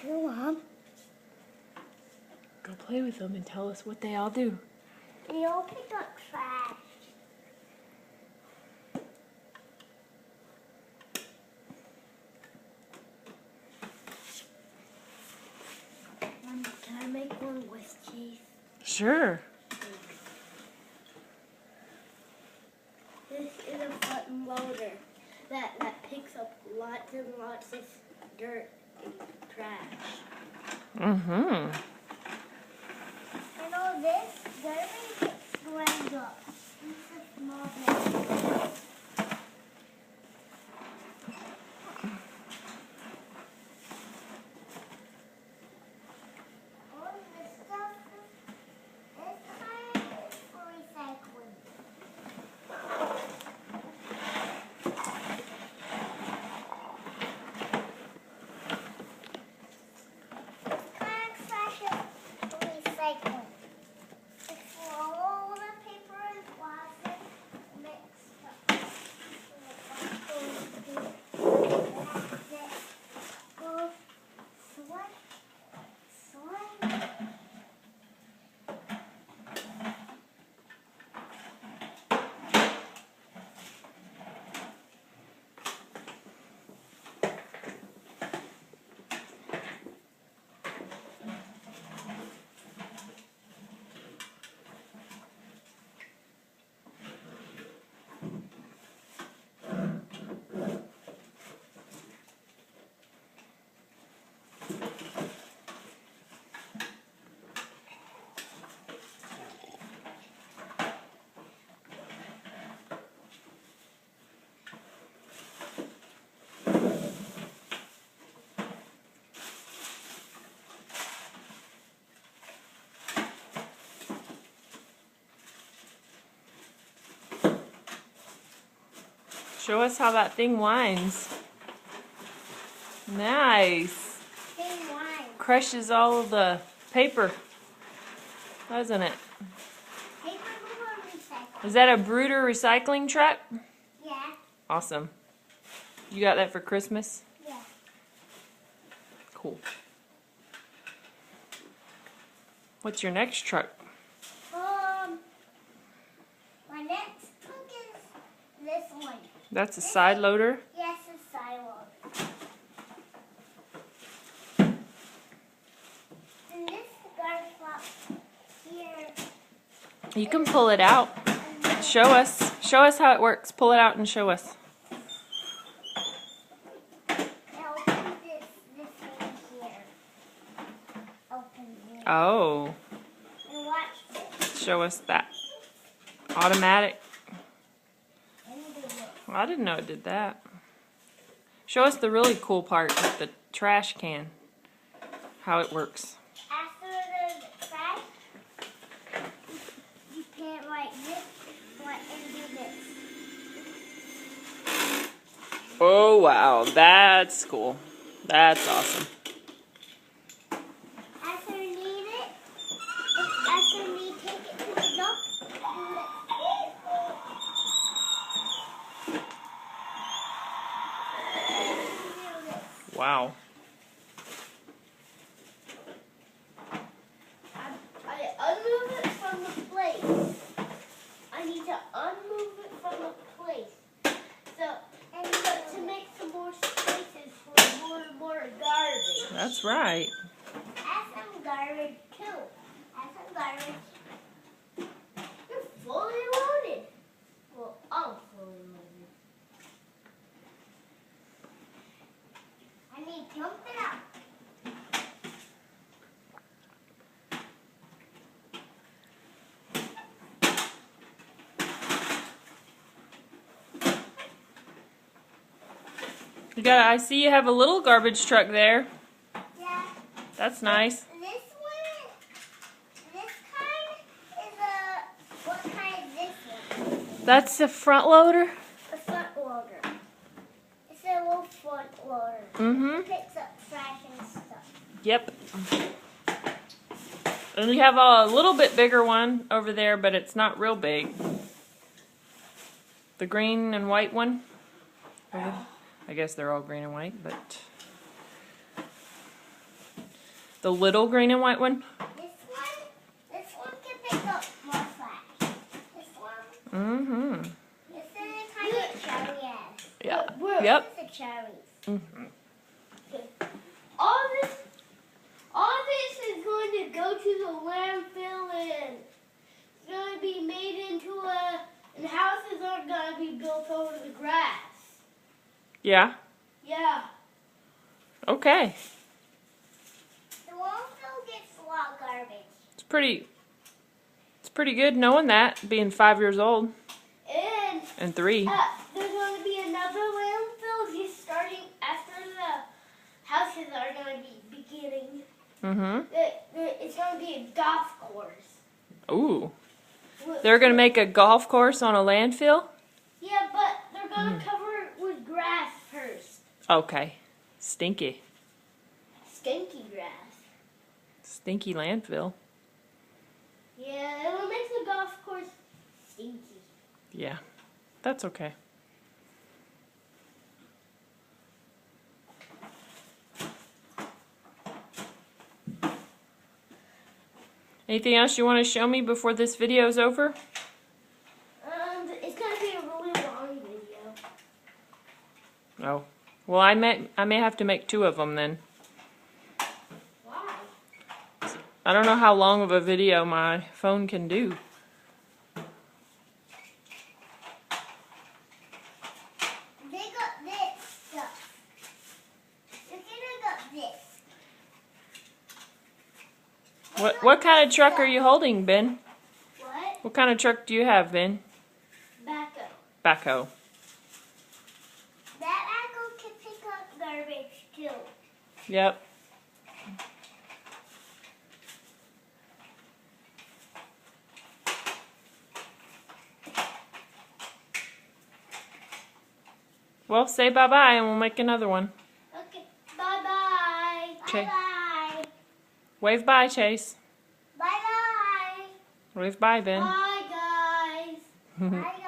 Go on. Go play with them and tell us what they all do. They all pick up trash. Can I make one with cheese? Sure. This is a front loader that picks up lots and lots of dirt and trash. Mm-hmm. And all this garbage gets slammed up. It's a small bit. All this stuff, this kind is for recycling. This kind of trash is for recycling. It's for all the paper and plastic mixed up. Show us how that thing winds. Nice. Hey, wine. Crushes all of the paper, doesn't it? Paper glue recycle. Is that a Bruder recycling truck? Yeah. Awesome. You got that for Christmas? Yeah. Cool. What's your next truck? My next truck is this one. That's a side loader? Yes, a side loader. And this garbage box here. You can pull it out. Show us. Show us how it works. Pull it out and show us. Now open this one here. Open here. Oh. And watch this. Show us that. Automatic. And do this. Well, I didn't know it did that. Show us the really cool part with the trash can. How it works. After the trash, you can like this one and do this. Oh wow, that's cool. That's awesome. After you need it, after you take it to the dump, do this. Wow. I unmove it from the place. I need to unmove it from the place. So to make some more spaces for more garbage. That's right. Add some garbage too. Add some garbage. You're fully loaded. Well, I'm fully loaded. I need to dump it out. You got. I see you have a little garbage truck there. Yeah. That's nice. This kind is what kind is this one? That's a front loader. A front loader. It's a little front loader. Mm-hmm. It picks up trash and stuff. Yep. And we have a little bit bigger one over there, but it's not real big. The green and white one. I guess they're all green and white, but The little green and white one? This one can pick up more flash. This one. Mm-hmm. This is a kind of cherry ass. Yeah. Yep. This is a cherries. Mm-hmm. All this is going to go to the landfill and it's going to be made into and houses aren't going to be built over the grass. Yeah. Yeah. Okay. The landfill gets a lot of garbage. It's pretty good knowing that, being 5 years old And 3. there's going to be another landfill just starting after the houses are going to be beginning. Mm-hmm. It's going to be a golf course. Ooh. They're gonna make a golf course on a landfill? Yeah, but they're going to cover it with grass first. Okay. Stinky. Stinky grass. Stinky landfill. Yeah, it'll make the golf course stinky. Yeah. That's okay. Anything else you want to show me before this video is over? It's going to be a really long video. Oh. Well, I may have to make 2 of them then. Why? I don't know how long of a video my phone can do. They got this stuff. Look at they got this. What kind of truck are you holding, Ben? What? What kind of truck do you have, Ben? Backhoe. Backhoe. That backhoe can pick up garbage too. Yep. Well, say bye-bye and we'll make another one. Okay. Bye-bye. Okay. Bye-bye. Wave bye, Chase. Bye-bye. Wave bye, Ben. Bye, guys. Bye, guys.